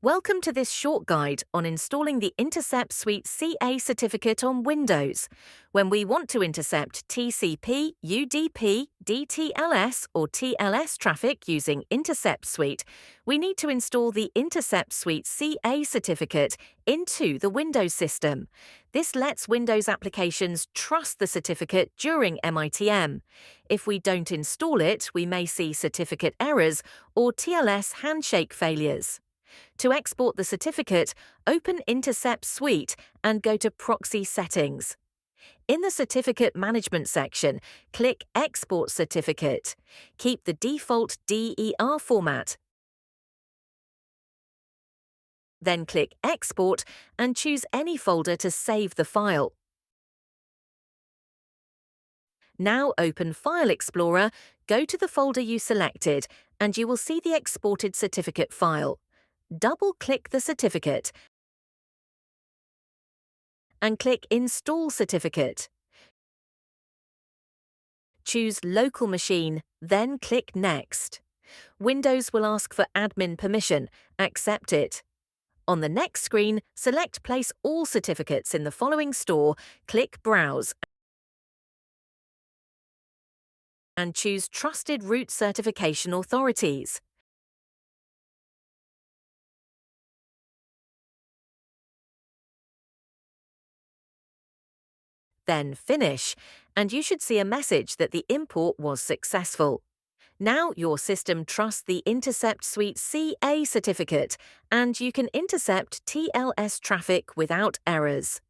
Welcome to this short guide on installing the InterceptSuite CA Certificate on Windows. When we want to intercept TCP, UDP, DTLS or TLS traffic using InterceptSuite, we need to install the InterceptSuite CA Certificate into the Windows system. This lets Windows applications trust the certificate during MITM. If we don't install it, we may see certificate errors or TLS handshake failures. To export the certificate, open InterceptSuite and go to Proxy Settings. In the Certificate Management section, click Export Certificate. Keep the default DER format. Then click Export and choose any folder to save the file. Now open File Explorer, go to the folder you selected, and you will see the exported certificate file. Double-click the certificate and click Install Certificate. Choose Local Machine, then click Next. Windows will ask for admin permission. Accept it. On the next screen, select Place all certificates in the following store, click Browse, and choose Trusted Root Certification Authorities. Then Finish, and you should see a message that the import was successful. Now your system trusts the InterceptSuite CA Certificate, and you can intercept TLS traffic without errors.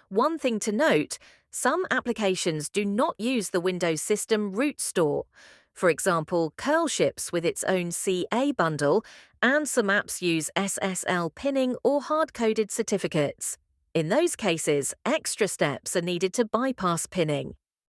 One thing to note, some applications do not use the Windows System root store. For example, curl ships with its own CA bundle, and some apps use SSL pinning or hard-coded certificates. In those cases, extra steps are needed to bypass pinning.